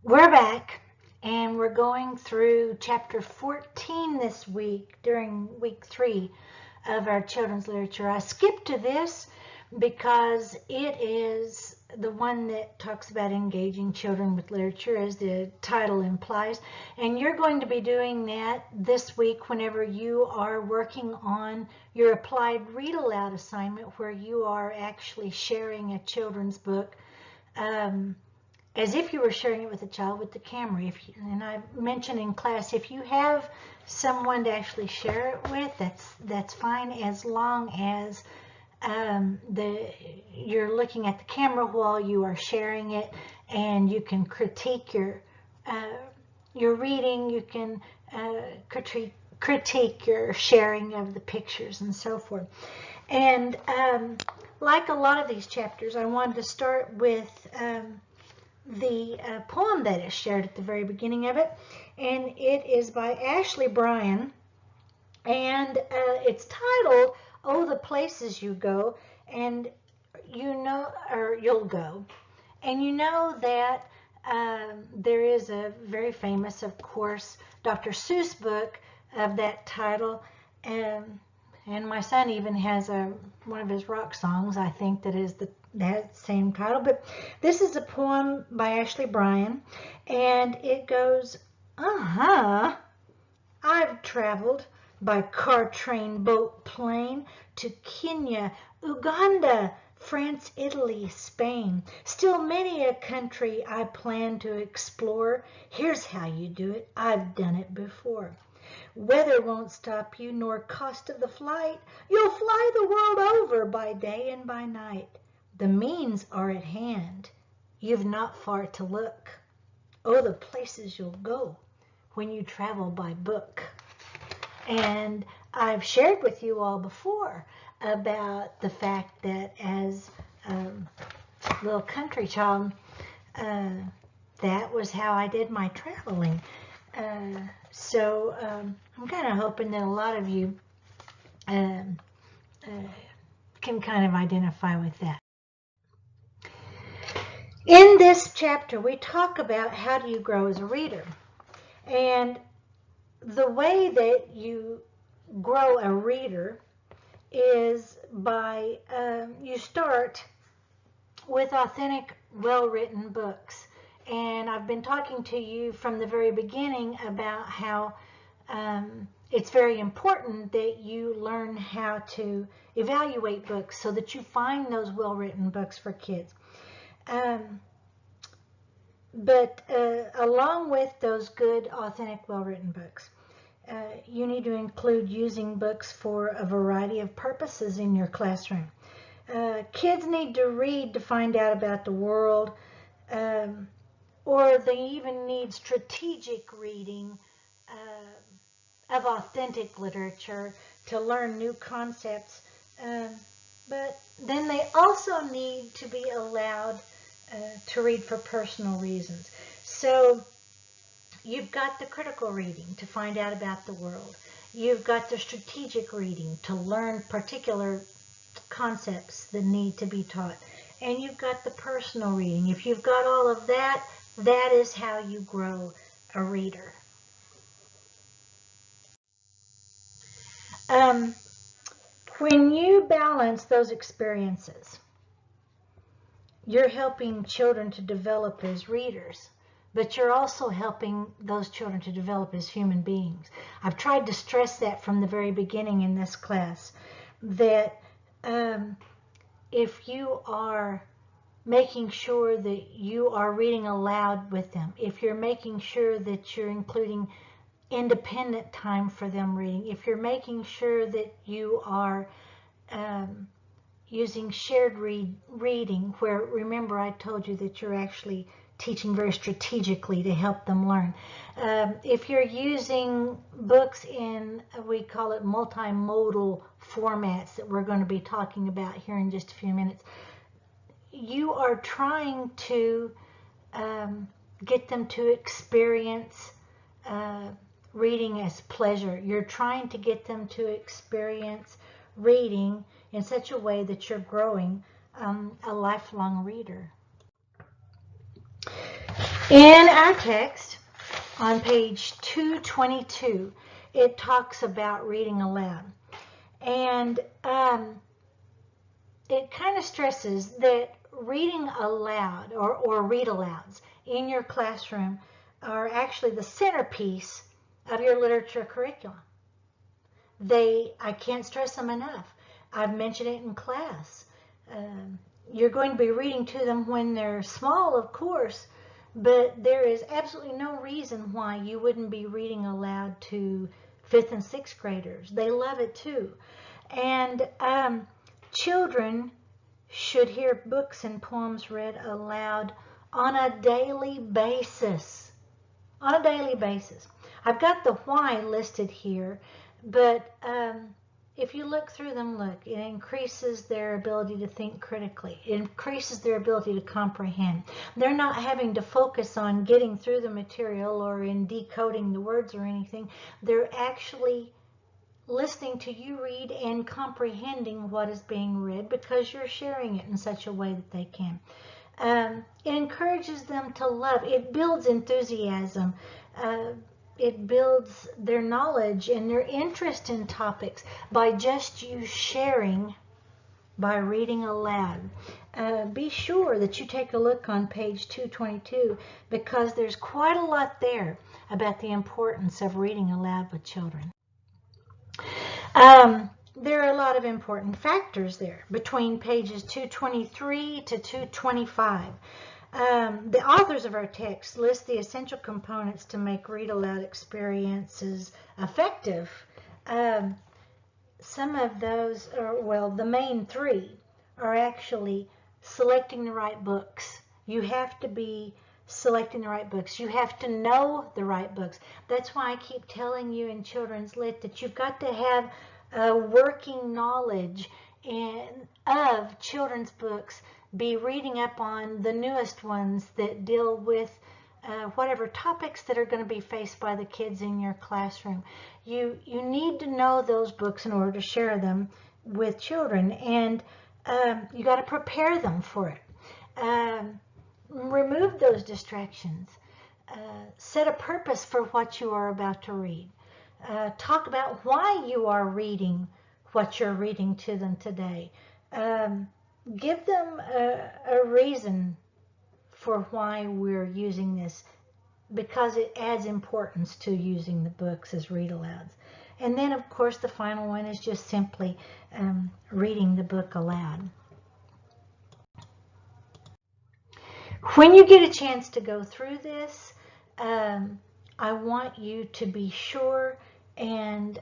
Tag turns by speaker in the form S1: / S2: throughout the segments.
S1: We're back and we're going through chapter 14 this week during week 3 of our children's literature. I skipped to this because it is the one that talks about engaging children with literature, as the title implies. And you're going to be doing that this week whenever you are working on your applied read aloud assignment, where you are actually sharing a children's book as if you were sharing it with a child with the camera. And I mentioned in class, if you have someone to actually share it with, that's fine, as long as you're looking at the camera while you are sharing it, and you can critique your reading. You can critique your sharing of the pictures and so forth. And like a lot of these chapters, I wanted to start with the poem that is shared at the very beginning of it, and it is by Ashley Bryan, and it's titled "Oh, the Places You Go," and you'll go, and you know that there is a very famous, of course, Dr. Seuss book of that title, and my son even has one of his rock songs, I think, that same title. But this is a poem by Ashley Bryan, and it goes, I've traveled by car, train, boat, plane to Kenya, Uganda, France, Italy, Spain. Still many a country I plan to explore. Here's how you do it. I've done it before. Weather won't stop you, nor cost of the flight. You'll fly the world over by day and by night. The means are at hand. You've not far to look. Oh, the places you'll go when you travel by book. And I've shared with you all before about the fact that as a little country child, that was how I did my traveling. So I'm kind of hoping that a lot of you can kind of identify with that. In this chapter, we talk about how do you grow as a reader. And the way that you grow a reader is by, you start with authentic, well-written books. And I've been talking to you from the very beginning about how it's very important that you learn how to evaluate books so that you find those well-written books for kids. But along with those good, authentic, well-written books, you need to include using books for a variety of purposes in your classroom. Kids need to read to find out about the world, or they even need strategic reading of authentic literature to learn new concepts. But then they also need to be allowed to read for personal reasons. So you've got the critical reading to find out about the world. You've got the strategic reading to learn particular concepts that need to be taught. And you've got the personal reading. If you've got all of that, that is how you grow a reader. When you balance those experiences, you're helping children to develop as readers, but you're also helping those children to develop as human beings. I've tried to stress that from the very beginning in this class, that if you are making sure that you are reading aloud with them, if you're making sure that you're including independent time for them reading, if you're making sure that you are using shared reading, where, remember, I told you that you're actually teaching very strategically to help them learn. If you're using books in, we call it multimodal formats that we're going to be talking about here in just a few minutes, you are trying to get them to experience reading as pleasure. You're trying to get them to experience reading in such a way that you're growing a lifelong reader. In our text, on page 222, it talks about reading aloud. And it kind of stresses that reading aloud or read-alouds in your classroom are actually the centerpiece of your literature curriculum. I can't stress them enough. I've mentioned it in class. You're going to be reading to them when they're small, of course, but there is absolutely no reason why you wouldn't be reading aloud to 5th and 6th graders. They love it too. And children should hear books and poems read aloud on a daily basis. On a daily basis. I've got the why listed here, but if you look through them, look, it increases their ability to think critically. It increases their ability to comprehend. They're not having to focus on getting through the material or in decoding the words or anything. They're actually listening to you read and comprehending what is being read because you're sharing it in such a way that they can. It encourages them to love. It builds enthusiasm. It builds their knowledge and their interest in topics by just you sharing by reading aloud. Be sure that you take a look on page 222 because there's quite a lot there about the importance of reading aloud with children. There are a lot of important factors there between pages 223 to 225. The authors of our text list the essential components to make read-aloud experiences effective. Some of those are, well, the main three are actually selecting the right books. You have to be selecting the right books. You have to know the right books. That's why I keep telling you in Children's Lit that you've got to have a working knowledge of children's books. Be reading up on the newest ones that deal with whatever topics that are going to be faced by the kids in your classroom. You need to know those books in order to share them with children, and you got to prepare them for it. Remove those distractions. Set a purpose for what you are about to read. Talk about why you are reading what you're reading to them today. Give them a reason for why we're using this, because it adds importance to using the books as read-alouds. And then, of course, the final one is just simply reading the book aloud. When you get a chance to go through this, I want you to be sure and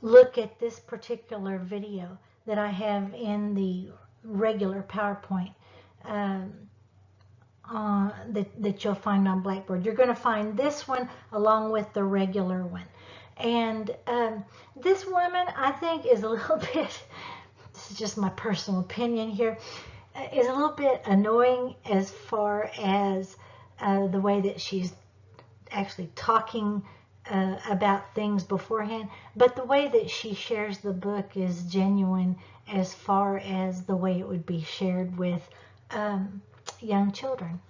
S1: look at this particular video that I have in the regular PowerPoint that you'll find on Blackboard. You're going to find this one along with the regular one. And this woman, I think, is a little bit, this is just my personal opinion here, is a little bit annoying as far as the way that she's actually talking about things beforehand, but the way that she shares the book is genuine as far as the way it would be shared with young children.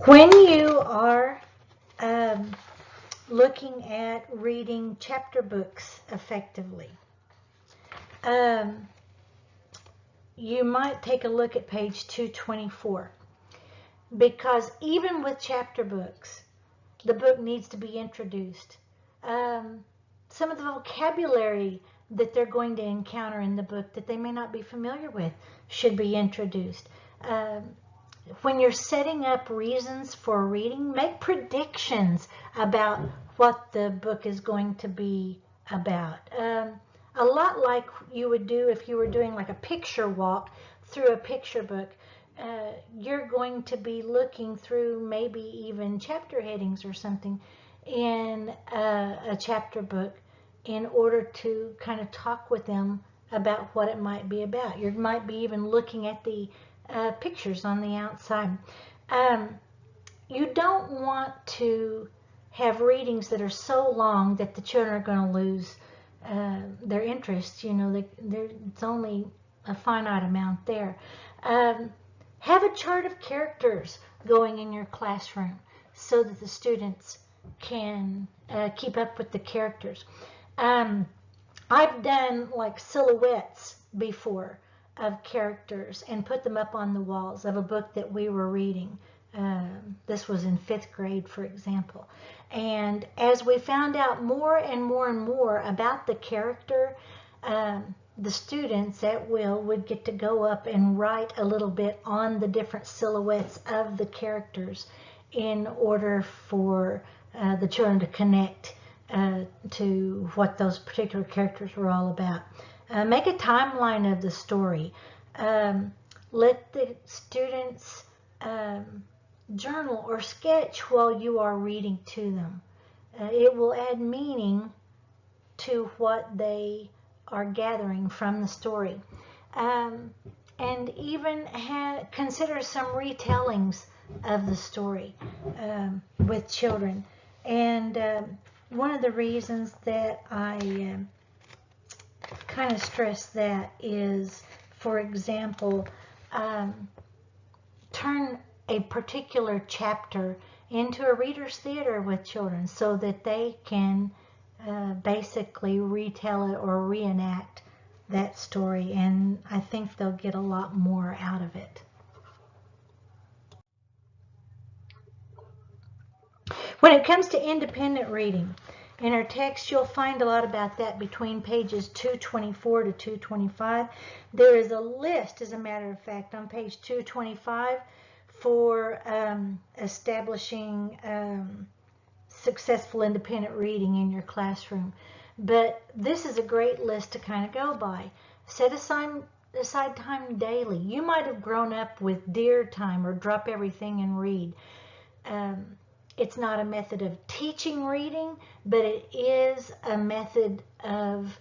S1: When you are looking at reading chapter books effectively, you might take a look at page 224. Because even with chapter books, the book needs to be introduced. Some of the vocabulary that they're going to encounter in the book that they may not be familiar with should be introduced. When you're setting up reasons for reading, make predictions about what the book is going to be about. A lot like you would do if you were doing like a picture walk through a picture book. You're going to be looking through maybe even chapter headings or something in a chapter book in order to kind of talk with them about what it might be about. You might be even looking at the pictures on the outside. You don't want to have readings that are so long that the children are going to lose their interest. You know, it's only a finite amount there. Have a chart of characters going in your classroom so that the students can keep up with the characters. I've done like silhouettes before of characters and put them up on the walls of a book that we were reading. This was in 5th grade, for example. And as we found out more and more and more about the character, the students at will would get to go up and write a little bit on the different silhouettes of the characters in order for the children to connect to what those particular characters were all about. Make a timeline of the story. Let the students journal or sketch while you are reading to them. It will add meaning to what they are gathering from the story. And even consider some retellings of the story with children. And one of the reasons that I kind of stress that is, for example, turn a particular chapter into a reader's theater with children so that they can basically retell it or reenact that story, and I think they'll get a lot more out of it. When it comes to independent reading, in our text you'll find a lot about that between pages 224 to 225. There is a list, as a matter of fact, on page 225 for establishing successful independent reading in your classroom. But this is a great list to kind of go by. Set aside time daily. You might have grown up with DEAR time or drop everything and read. It's not a method of teaching reading, but it is a method of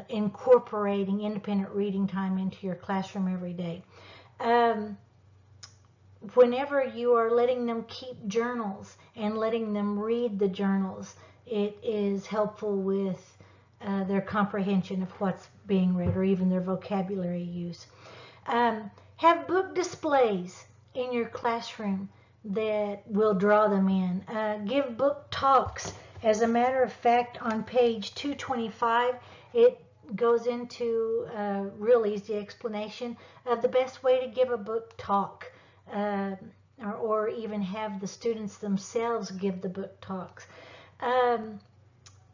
S1: incorporating independent reading time into your classroom every day. Whenever you are letting them keep journals and letting them read the journals, it is helpful with their comprehension of what's being read or even their vocabulary use. Have book displays in your classroom that will draw them in. Give book talks. As a matter of fact, on page 225, it goes into a real easy explanation of the best way to give a book talk. Or even have the students themselves give the book talks.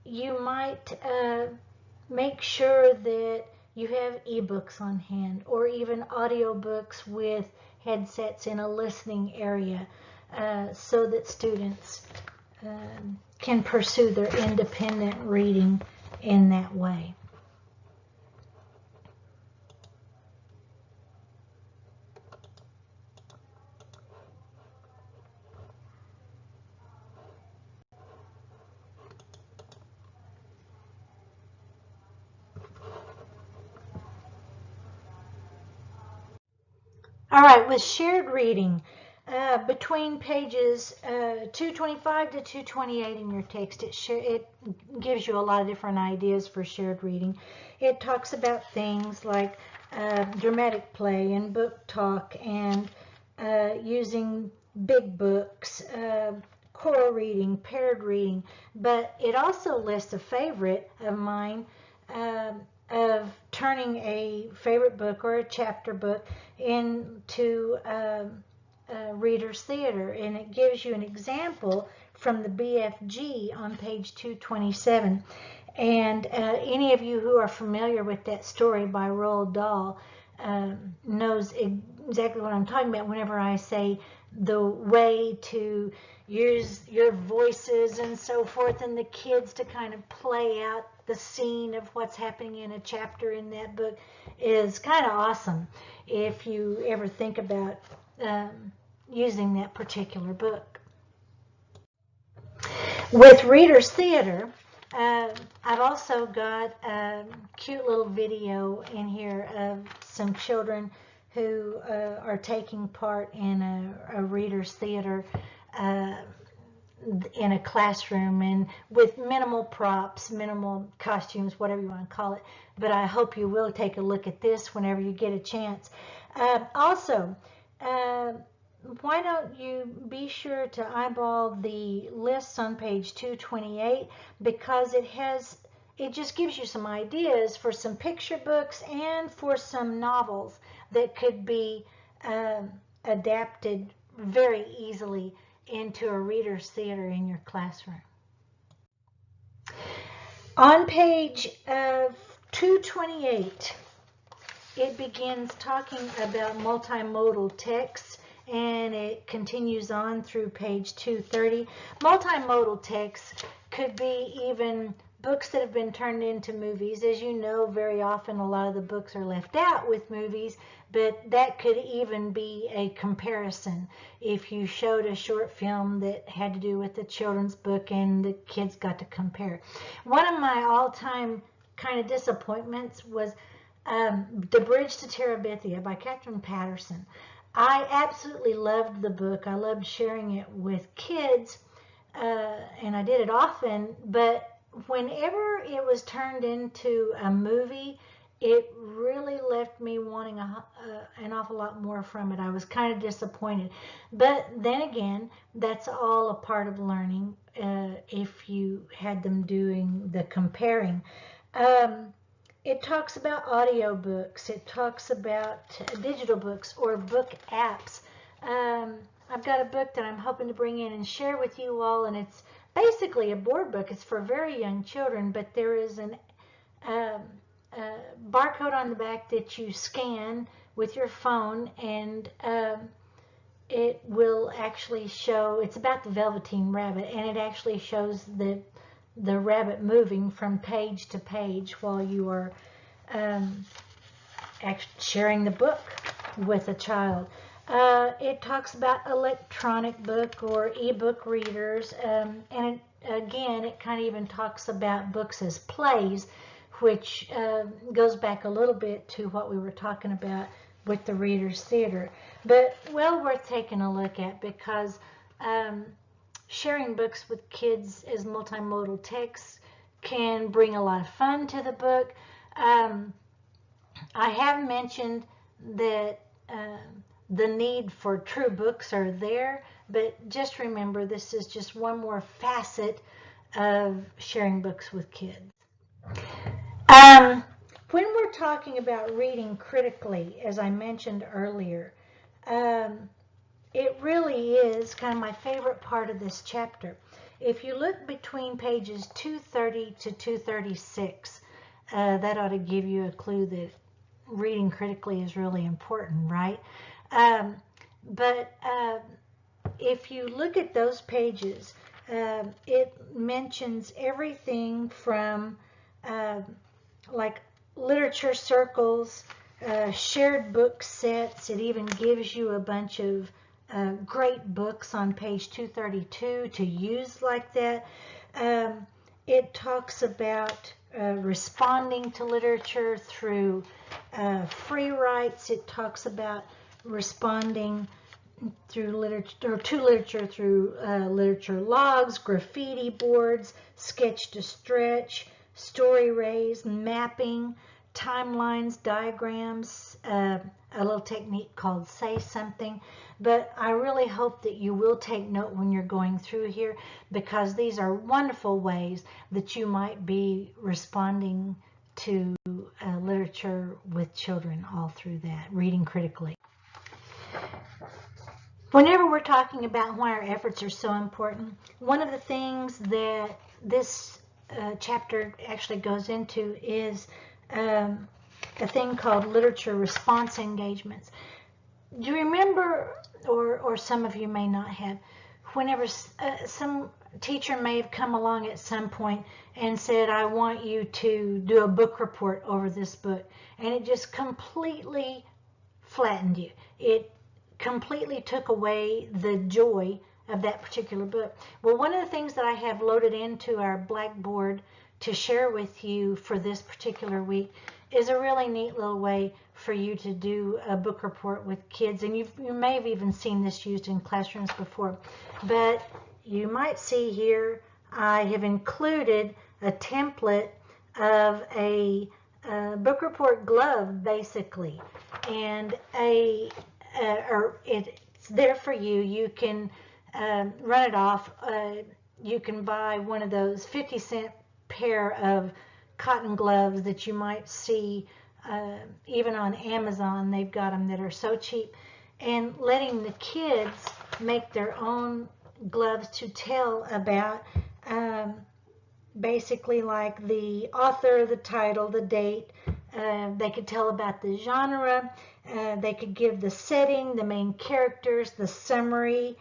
S1: You might make sure that you have ebooks on hand or even audiobooks with headsets in a listening area so that students can pursue their independent reading in that way. All right, with shared reading, between pages 225 to 228 in your text, it gives you a lot of different ideas for shared reading. It talks about things like dramatic play and book talk and using big books, choral reading, paired reading, but it also lists a favorite of mine of turning a favorite book or a chapter book into reader's theater, and it gives you an example from the BFG on page 227. And any of you who are familiar with that story by Roald Dahl knows exactly what I'm talking about whenever I say the way to use your voices and so forth and the kids to kind of play out the scene of what's happening in a chapter in that book is kind of awesome if you ever think about using that particular book. With Reader's Theater, I've also got a cute little video in here of some children who are taking part in a Reader's Theater in a classroom and with minimal props, minimal costumes, whatever you want to call it. But I hope you will take a look at this whenever you get a chance. Also, uh, why don't you be sure to eyeball the lists on page 228, because it just gives you some ideas for some picture books and for some novels that could be adapted very easily into a reader's theater in your classroom. On page 228, it begins talking about multimodal text, and it continues on through page 230. Multimodal text could be even books that have been turned into movies. As you know, very often a lot of the books are left out with movies, but that could even be a comparison. If you showed a short film that had to do with a children's book and the kids got to compare. One of my all-time kind of disappointments was The Bridge to Terabithia by Catherine Patterson. I absolutely loved the book. I loved sharing it with kids, and I did it often, but whenever it was turned into a movie, it really left me wanting an awful lot more from it. I was kind of disappointed. But then again, that's all a part of learning if you had them doing the comparing. It talks about audiobooks. It talks about digital books or book apps. I've got a book that I'm hoping to bring in and share with you all, and it's basically a board book. It's for very young children, but there is an barcode on the back that you scan with your phone, and it will actually show, it's about the Velveteen Rabbit, and it actually shows the rabbit moving from page to page while you are sharing the book with a child. It talks about electronic book or ebook readers, and it kind of even talks about books as plays, which goes back a little bit to what we were talking about with the Reader's Theater, but well worth taking a look at, because sharing books with kids as multimodal text can bring a lot of fun to the book. I have mentioned that the need for true books are there, but just remember, this is just one more facet of sharing books with kids. When we're talking about reading critically, as I mentioned earlier, it really is kind of my favorite part of this chapter. If you look between pages 230 to 236, that ought to give you a clue that reading critically is really important, right? But if you look at those pages, it mentions everything from like literature circles, shared book sets. It even gives you a bunch of great books on page 232 to use like that. It talks about responding to literature through free writes. It talks about responding through literature, or to literature through literature logs, graffiti boards, sketch to stretch, story rays, mapping, timelines, diagrams, a little technique called Say Something. But I really hope that you will take note when you're going through here, because these are wonderful ways that you might be responding to literature with children all through that, reading critically. Whenever we're talking about why our efforts are so important, one of the things that this chapter actually goes into is a thing called literature response engagements. Do you remember, or some of you may not have, whenever some teacher may have come along at some point and said, I want you to do a book report over this book, and it just completely flattened you. It completely took away the joy of that particular book. Well, one of the things that I have loaded into our Blackboard to share with you for this particular week is a really neat little way for you to do a book report with kids. And you may have even seen this used in classrooms before. But you might see here I have included a template of a book report glove, basically, and a or it's there for you. You can run it off. You can buy one of those 50-cent pair of cotton gloves that you might see even on Amazon. They've got them that are so cheap. And letting the kids make their own gloves to tell about basically like the author, the title, the date. They could tell about the genre. They could give the setting, the main characters, the summary.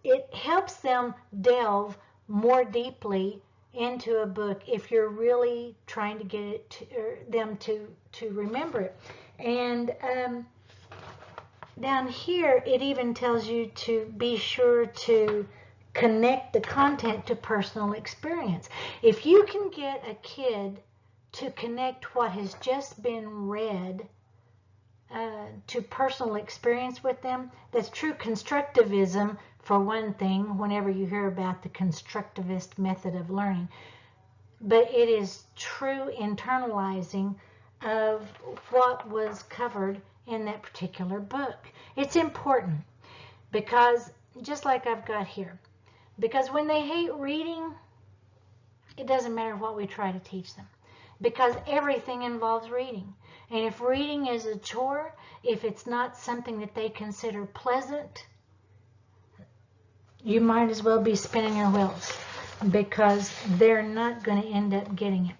S1: It helps them delve more deeply into a book if you're really trying to get it them to remember it. And down here, it even tells you to be sure to connect the content to personal experience. If you can get a kid to connect what has just been read to personal experience with them, that's true constructivism, for one thing, whenever you hear about the constructivist method of learning. But it is true internalizing of what was covered in that particular book. It's important because, just like I've got here, because when they hate reading, it doesn't matter what we try to teach them, because everything involves reading. And if reading is a chore, if it's not something that they consider pleasant, you might as well be spinning your wheels, because they're not going to end up getting it.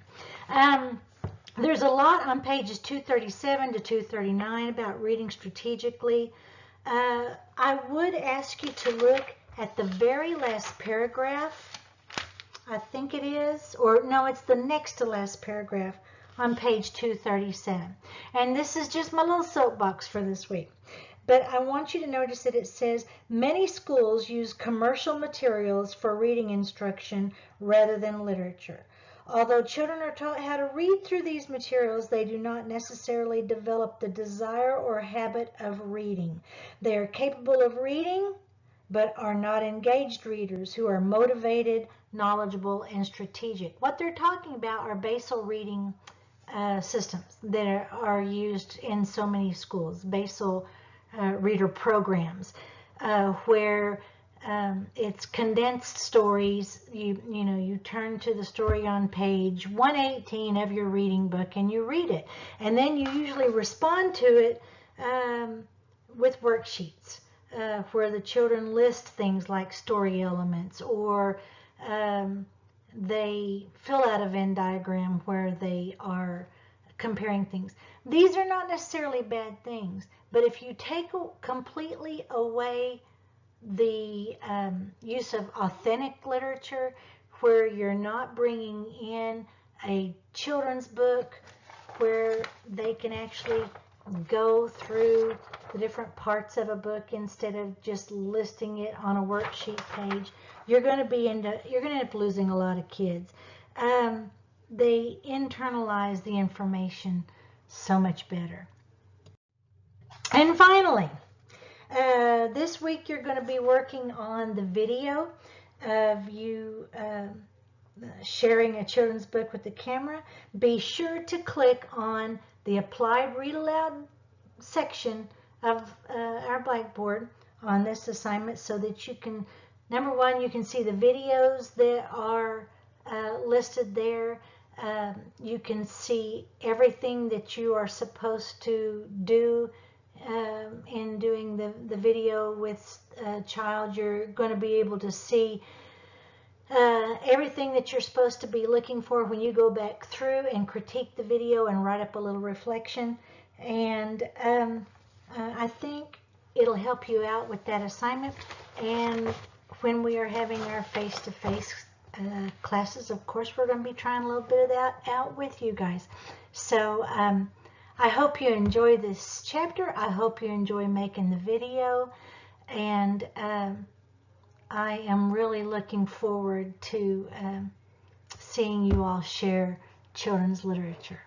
S1: There's a lot on pages 237 to 239 about reading strategically. I would ask you to look at the very last paragraph. I think it is, or no, it's the next to last paragraph on page 237. And this is just my little soapbox for this week. But I want you to notice that it says, many schools use commercial materials for reading instruction rather than literature. Although children are taught how to read through these materials, they do not necessarily develop the desire or habit of reading. They are capable of reading, but are not engaged readers who are motivated, knowledgeable, and strategic. What they're talking about are basal reading systems that are used in so many schools, basal reader programs, where it's condensed stories. You turn to the story on page 118 of your reading book and you read it, and then you usually respond to it with worksheets where the children list things like story elements, or they fill out a Venn diagram where they are comparing things. These are not necessarily bad things, but if you take completely away the use of authentic literature, where you're not bringing in a children's book where they can actually go through the different parts of a book instead of just listing it on a worksheet page, you're going to end up losing a lot of kids. They internalize the information so much better. And finally, this week you're going to be working on the video of you sharing a children's book with the camera. Be sure to click on the Applied Read Aloud section of our Blackboard on this assignment so that you can, number one, you can see the videos that are listed there. You can see everything that you are supposed to do in doing the video with a child. You're going to be able to see everything that you're supposed to be looking for when you go back through and critique the video and write up a little reflection. And I think it'll help you out with that assignment. And when we are having our face-to-face classes, of course, we're going to be trying a little bit of that out with you guys. So I hope you enjoy this chapter. I hope you enjoy making the video. And I am really looking forward to seeing you all share children's literature.